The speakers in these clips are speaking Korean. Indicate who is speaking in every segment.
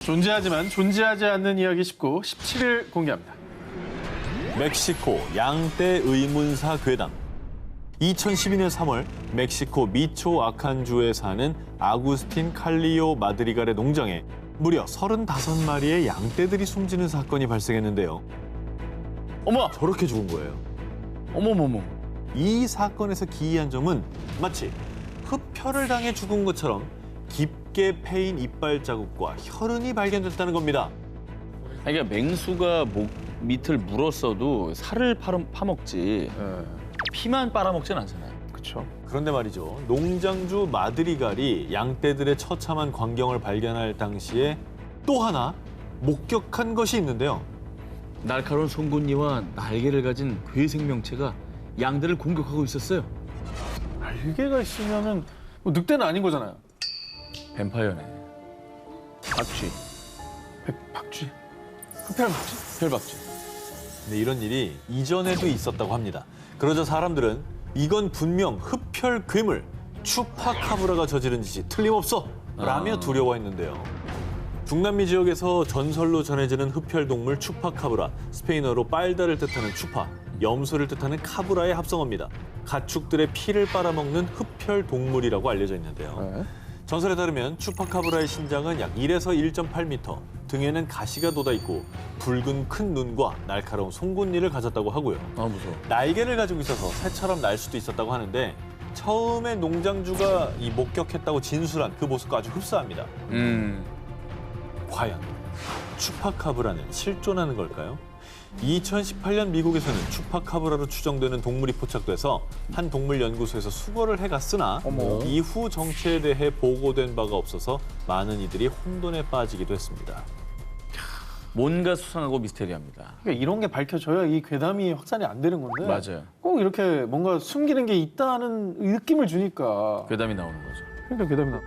Speaker 1: 존재하지만 존재하지 않는 이야기 19, 17일 공개합니다.
Speaker 2: 멕시코 양떼 의문사 괴담. 2012년 3월 멕시코 미초아칸주에 사는 아구스틴 칼리오 마드리갈의 농장에 무려 35마리의 양떼들이 숨지는 사건이 발생했는데요.
Speaker 1: 어머!
Speaker 2: 저렇게 죽은 거예요.
Speaker 1: 어머머머.
Speaker 2: 이 사건에서 기이한 점은 마치 흡혈을 당해 죽은 것처럼 깊게 패인 이빨 자국과 혈흔이 발견됐다는 겁니다.
Speaker 3: 그러니까 맹수가 목 밑을 물었어도 살을 파먹지 피만 빨아먹진 않잖아요.
Speaker 1: 그렇죠.
Speaker 2: 그런데 말이죠. 농장주 마드리갈이 양떼들의 처참한 광경을 발견할 당시에 또 하나 목격한 것이 있는데요.
Speaker 3: 날카로운 송곳니와 날개를 가진 괴 생명체가 양들을 공격하고 있었어요.
Speaker 1: 날개가 있으면은 뭐 늑대는 아닌 거잖아요.
Speaker 3: 뱀파이어네. 박쥐,
Speaker 1: 박쥐. 흡혈 박쥐?
Speaker 3: 혈박쥐.
Speaker 2: 근데 이런 일이 이전에도 있었다고 합니다. 그러자 사람들은 이건 분명 흡혈 괴물 추파카브라가 저지른 짓이 틀림없어 라며 두려워했는데요. 중남미 지역에서 전설로 전해지는 흡혈 동물 추파카브라, 스페인어로 빨다를 뜻하는 추파, 염소를 뜻하는 카브라의 합성어입니다. 가축들의 피를 빨아먹는 흡혈 동물이라고 알려져 있는데요.
Speaker 1: 네.
Speaker 2: 전설에 따르면 추파카브라의 신장은 약 1에서 1.8m, 등에는 가시가 돋아있고 붉은 큰 눈과 날카로운 송곳니를 가졌다고 하고요.
Speaker 3: 아 무서워.
Speaker 2: 날개를 가지고 있어서 새처럼 날 수도 있었다고 하는데 처음에 농장주가 이 목격했다고 진술한 그 모습과 아주 흡사합니다. 과연 추파카브라는 실존하는 걸까요? 2018년 미국에서는 추파카브라로 추정되는 동물이 포착돼서 한 동물 연구소에서 수거를 해갔으나
Speaker 1: 어머.
Speaker 2: 이후 정체에 대해 보고된 바가 없어서 많은 이들이 혼돈에 빠지기도 했습니다.
Speaker 3: 뭔가 수상하고 미스테리합니다.
Speaker 1: 그러니까 이런 게 밝혀져야 이 괴담이 확산이 안 되는 건데.
Speaker 3: 맞아요.
Speaker 1: 꼭 이렇게 뭔가 숨기는 게 있다는 느낌을 주니까.
Speaker 3: 괴담이 나오는 거죠.
Speaker 1: 그러니까 괴담이 나.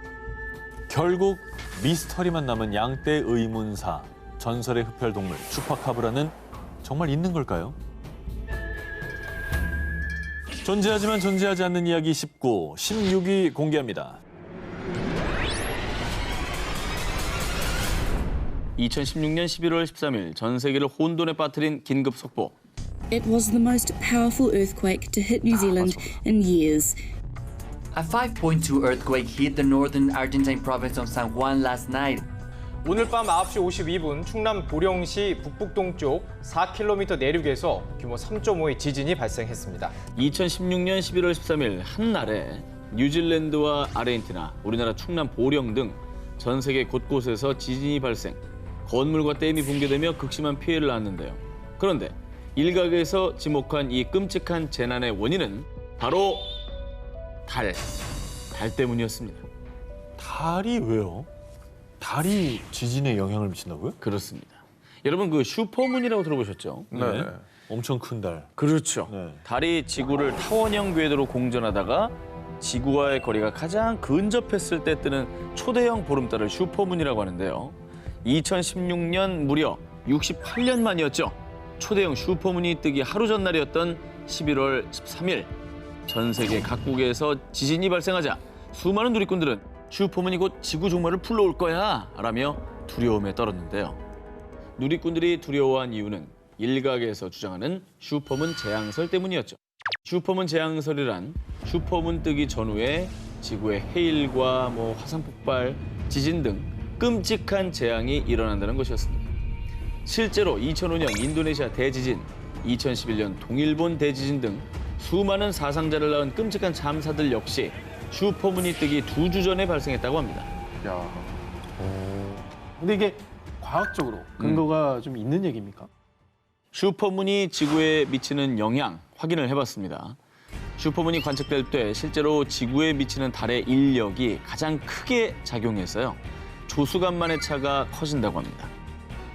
Speaker 2: 결국 미스터리만 남은 양떼 의문사, 전설의 흡혈 동물 추파카브라는 정말 있는 걸까요? 존재하지만 존재하지 않는 이야기 19, 16위 공개합니다.
Speaker 3: 2016년 11월 13일 전 세계를 혼돈에 빠뜨린 긴급 속보.
Speaker 4: It was the most powerful earthquake to hit New Zealand in years.
Speaker 5: A 5.2 earthquake hit the northern Argentine province of San Juan last night.
Speaker 6: 오늘 밤 9시 52분 충남 보령시 북북동쪽 4km 내륙에서 규모 3.5의 지진이 발생했습니다.
Speaker 3: 2016년 11월 13일 한날에 뉴질랜드와 아르헨티나, 우리나라 충남 보령 등 전 세계 곳곳에서 지진이 발생, 건물과 댐이 붕괴되며 극심한 피해를 낳았는데요. 그런데 일각에서 지목한 이 끔찍한 재난의 원인은 바로 달 때문이었습니다.
Speaker 2: 달이 왜요? 달이 지진에 영향을 미친다고요?
Speaker 3: 그렇습니다. 여러분 그 슈퍼문이라고 들어보셨죠?
Speaker 1: 네.
Speaker 2: 엄청 큰 달.
Speaker 3: 그렇죠.
Speaker 2: 네.
Speaker 3: 달이 지구를 타원형 궤도로 공전하다가 지구와의 거리가 가장 근접했을 때 뜨는 초대형 보름달을 슈퍼문이라고 하는데요. 2016년 무려 68년 만이었죠. 초대형 슈퍼문이 뜨기 하루 전날이었던 11월 13일. 전 세계 각국에서 지진이 발생하자 수많은 누리꾼들은 슈퍼문이 곧 지구 종말을 불러올 거야 라며 두려움에 떨었는데요. 누리꾼들이 두려워한 이유는 일각에서 주장하는 슈퍼문 재앙설 때문이었죠. 슈퍼문 재앙설이란 슈퍼문 뜨기 전후에 지구의 해일과 화산 폭발, 지진 등 끔찍한 재앙이 일어난다는 것이었습니다. 실제로 2005년 인도네시아 대지진, 2011년 동일본 대지진 등 수많은 사상자를 낳은 끔찍한 참사들 역시 슈퍼문이 뜨기 2주 전에 발생했다고 합니다.
Speaker 1: 야. 근데 이게 과학적으로 근거가 좀 있는 얘기입니까?
Speaker 3: 슈퍼문이 지구에 미치는 영향 확인을 해봤습니다. 슈퍼문이 관측될 때 실제로 지구에 미치는 달의 인력이 가장 크게 작용해서요. 조수간만의 차가 커진다고 합니다.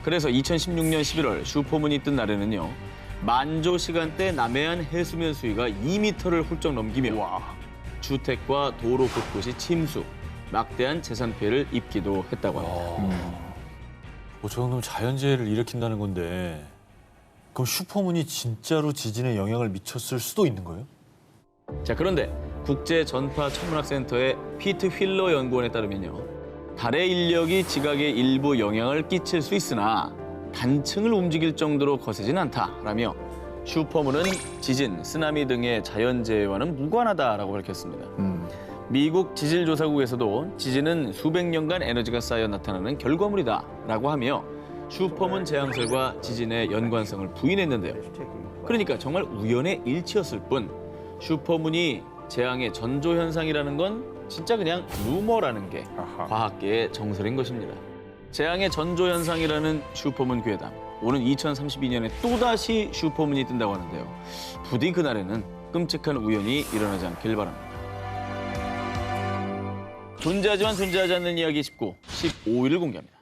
Speaker 3: 그래서 2016년 11월 슈퍼문이 뜬 날에는요. 만조 시간대 남해안 해수면 수위가 2m를 훌쩍 넘기며 주택과 도로 곳곳이 침수, 막대한 재산 피해를 입기도 했다고 합니다.
Speaker 2: 저 정도면 자연재해를 일으킨다는 건데 그럼 슈퍼문이 진짜로 지진에 영향을 미쳤을 수도 있는 거예요?
Speaker 3: 자, 그런데 국제전파천문학센터의 피트 휠러 연구원에 따르면요. 달의 인력이 지각에 일부 영향을 끼칠 수 있으나 단층을 움직일 정도로 거세진 않다라며 슈퍼문은 지진, 쓰나미 등의 자연재해와는 무관하다라고 밝혔습니다. 미국 지질조사국에서도 지진은 수백 년간 에너지가 쌓여 나타나는 결과물이다라고 하며 슈퍼문 재앙설과 지진의 연관성을 부인했는데요. 그러니까 정말 우연의 일치였을 뿐 슈퍼문이 재앙의 전조현상이라는 건 진짜 그냥 루머라는 게 과학계의 정설인 것입니다. 재앙의 전조현상이라는 슈퍼문 괴담. 오는 2032년에 또다시 슈퍼문이 뜬다고 하는데요. 부디 그날에는 끔찍한 우연이 일어나지 않길 바랍니다. 존재하지만 존재하지 않는 이야기 19, 15일을 공개합니다.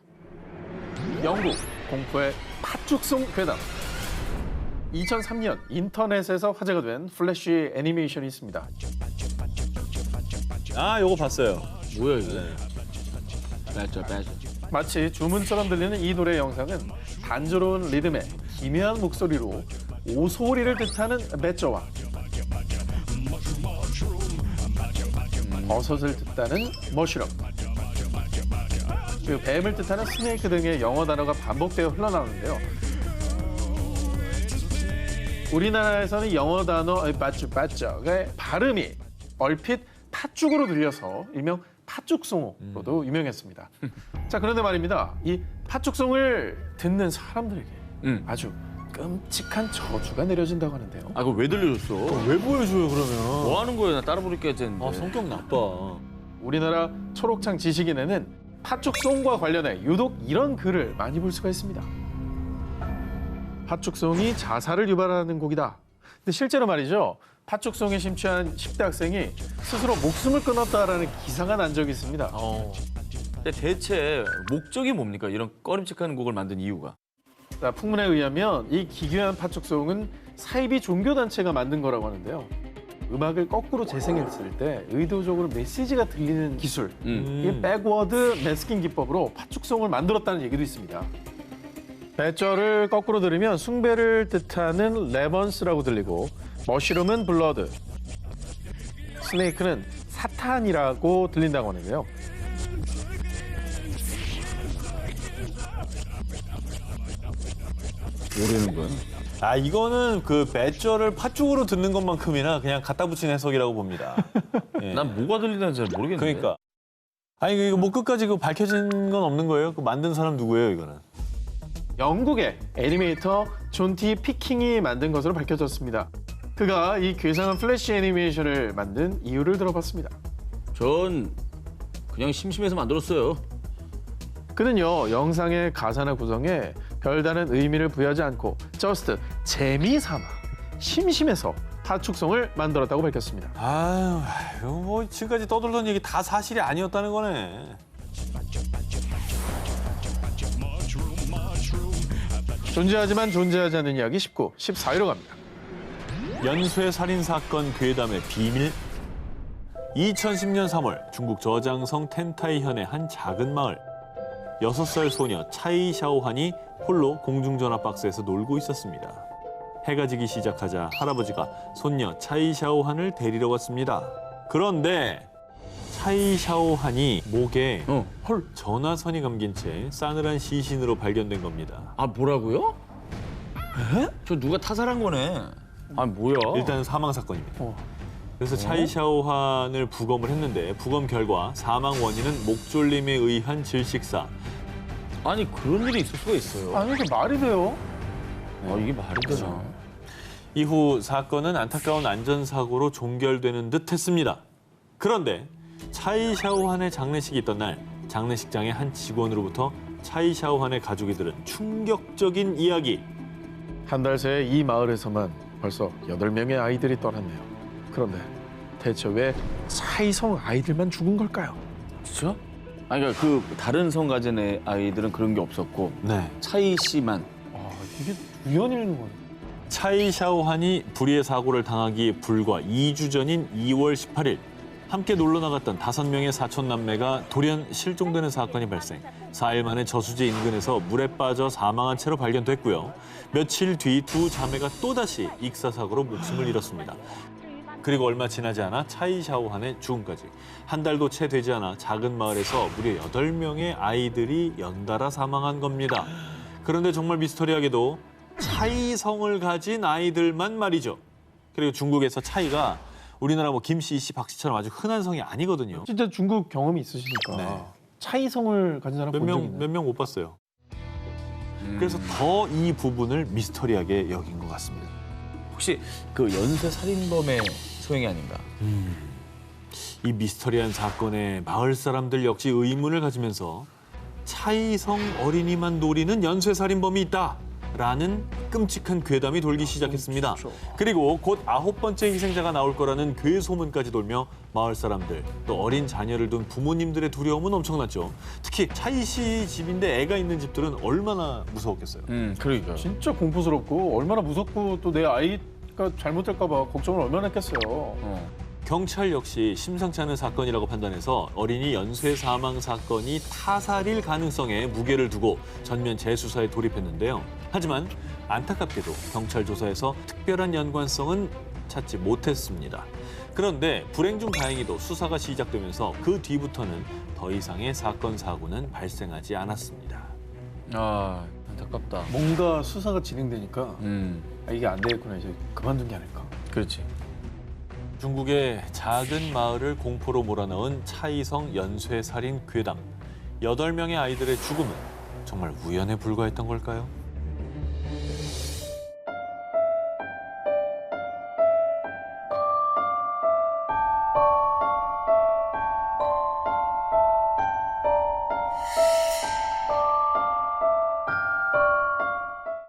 Speaker 1: 영국 공포의 팥죽송 괴담. 2003년 인터넷에서 화제가 된 플래시 애니메이션이 있습니다.
Speaker 2: 아, 요거 봤어요.
Speaker 3: 뭐야 이게? 빠져.
Speaker 1: 마치 주문처럼 들리는 이 노래 영상은 단조로운 리듬에 기묘한 목소리로 오소리를 뜻하는 배쩌와 버섯을 뜻하는 머쉬럼, 그리고 뱀을 뜻하는 스네이크 등의 영어 단어가 반복되어 흘러나오는데요. 우리나라에서는 영어 단어 빠쭈빠쭈의 발음이 얼핏 팥죽으로 들려서 일명 팥죽송으로도 유명했습니다. 자, 그런데 말입니다. 이 팥죽송을 듣는 사람들에게 아주 끔찍한 저주가 내려진다고 하는데요.
Speaker 3: 아, 그거 왜 들려줬어?
Speaker 2: 왜 보여줘요, 그러면?
Speaker 3: 뭐 하는 거예요? 나 따라 부를게 했는데.
Speaker 2: 아, 성격 나빠.
Speaker 1: 우리나라 초록창 지식인에는 팥죽송과 관련해 유독 이런 글을 많이 볼 수가 있습니다. 팥죽송이 자살을 유발하는 곡이다. 근데 실제로 말이죠. 팥죽송에 심취한 10대 학생이 스스로 목숨을 끊었다라는 기사가 난 적이 있습니다.
Speaker 3: 근데 대체 목적이 뭡니까? 이런 꺼림칙한 곡을 만든 이유가?
Speaker 1: 자, 풍문에 의하면 이 기괴한 팥죽송은 사이비 종교단체가 만든 거라고 하는데요. 음악을 거꾸로 재생했을 때 의도적으로 메시지가 들리는 기술, 이게 백워드 매스킹 기법으로 팥죽송을 만들었다는 얘기도 있습니다. 배절을 거꾸로 들으면 숭배를 뜻하는 레번스라고 들리고, 머쉬룸은 블러드, 스네이크는 사탄이라고 들린다고 하는데요.
Speaker 3: 모르는 거야?
Speaker 2: 아, 이거는 그 배절을 팥죽으로 듣는 것만큼이나 그냥 갖다 붙인 해석이라고 봅니다. 예.
Speaker 3: 난 뭐가 들리는지 잘 모르겠는데.
Speaker 2: 그러니까. 아니, 이거 뭐 끝까지 그 밝혀진 건 없는 거예요? 그 만든 사람 누구예요, 이거는?
Speaker 1: 영국의 애니메이터 존 T. 피킹이 만든 것으로 밝혀졌습니다. 그가 이 괴상한 플래시 애니메이션을 만든 이유를 들어봤습니다.
Speaker 3: 전 그냥 심심해서 만들었어요.
Speaker 1: 그는요, 영상의 가사나 구성에 별다른 의미를 부여하지 않고 저스트 재미삼아 심심해서 팥죽송을 만들었다고 밝혔습니다.
Speaker 2: 아유, 이거 뭐 지금까지 떠들던 얘기 다 사실이 아니었다는 거네.
Speaker 1: 존재하지만 존재하지 않는 이야기 19, 14위로 갑니다.
Speaker 2: 연쇄 살인 사건 괴담의 비밀. 2010년 3월 중국 저장성 텐타이현의 한 작은 마을. 6살 소녀 차이 샤오한이 홀로 공중전화 박스에서 놀고 있었습니다. 해가 지기 시작하자 할아버지가 손녀 차이 샤오한을 데리러 왔습니다. 그런데 차이 샤오한이 목에 헐 전화선이 감긴 채 싸늘한 시신으로 발견된 겁니다.
Speaker 3: 아, 뭐라고요? 에? 저 누가 타살한 거네. 아, 뭐야?
Speaker 2: 일단 사망 사건입니다. 그래서 차이 샤오한을 부검을 했는데 부검 결과 사망 원인은 목졸림에 의한 질식사.
Speaker 3: 아니, 그런 일이 있을 수가 있어요.
Speaker 1: 아니, 이게 말이 돼요?
Speaker 3: 아, 이게 말이 되나?
Speaker 2: 이후 사건은 안타까운 안전사고로 종결되는 듯 했습니다. 그런데 차이 샤오한의 장례식이 있던 날 장례식장의 한 직원으로부터 차이 샤오한의 가족이 들은 충격적인 이야기.
Speaker 1: 한 달 새에 이 마을에서만 벌써 8명의 아이들이 떠났네요. 그런데 대체 왜 차이성 아이들만 죽은 걸까요?
Speaker 3: 진짜? 아니, 그러니까 그 다른 성 가진 아이들은 그런 게 없었고
Speaker 2: 네.
Speaker 3: 차이 씨만.
Speaker 1: 아, 이게 우연이라는 거예요.
Speaker 2: 차이 샤오한이 불의의 사고를 당하기 불과 2주 전인 2월 18일 함께 놀러 나갔던 5명의 사촌 남매가 돌연 실종되는 사건이 발생. 4일 만에 저수지 인근에서 물에 빠져 사망한 채로 발견됐고요. 며칠 뒤 두 자매가 또다시 익사사고로 목숨을 잃었습니다. 그리고 얼마 지나지 않아 차이샤오한의 죽음까지. 한 달도 채 되지 않아 작은 마을에서 무려 8명의 아이들이 연달아 사망한 겁니다. 그런데 정말 미스터리하게도 차이성을 가진 아이들만 말이죠. 그리고 중국에서 차이가 우리나라 뭐 김씨, 이씨, 박씨처럼 아주 흔한 성이 아니거든요.
Speaker 1: 진짜 중국 경험이 있으시니까
Speaker 2: 네.
Speaker 1: 차이성을 가진 사람 본 적 있나요?
Speaker 2: 몇 명 못 봤어요. 그래서 더 이 부분을 미스터리하게 여긴 것 같습니다.
Speaker 3: 혹시 그 연쇄 살인범의 소행이 아닌가?
Speaker 2: 이 미스터리한 사건에 마을 사람들 역시 의문을 가지면서 차이성 어린이만 노리는 연쇄살인범이 있다라는 끔찍한 괴담이 돌기 시작했습니다. 그리고 곧 9번째 희생자가 나올 거라는 괴소문까지 돌며 마을 사람들 또 어린 자녀를 둔 부모님들의 두려움은 엄청났죠. 특히 차이 씨 집인데 애가 있는 집들은 얼마나 무서웠겠어요.
Speaker 3: 그러니까요.
Speaker 1: 진짜 공포스럽고 얼마나 무섭고 또 내 아이가 잘못될까 봐 걱정을 얼마나 했겠어요.
Speaker 2: 경찰 역시 심상치 않은 사건이라고 판단해서 어린이 연쇄 사망 사건이 타살일 가능성에 무게를 두고 전면 재수사에 돌입했는데요. 하지만 안타깝게도 경찰 조사에서 특별한 연관성은 찾지 못했습니다. 그런데 불행 중 다행히도 수사가 시작되면서 그 뒤부터는 더 이상의 사건 사고는 발생하지 않았습니다.
Speaker 3: 아, 안타깝다.
Speaker 1: 뭔가 수사가 진행되니까 아, 이게 안 되겠구나 이제 그만둔 게 아닐까.
Speaker 3: 그렇지.
Speaker 2: 중국의 작은 마을을 공포로 몰아넣은 차이성 연쇄살인 괴담. 8명의 아이들의 죽음은 정말 우연에 불과했던 걸까요?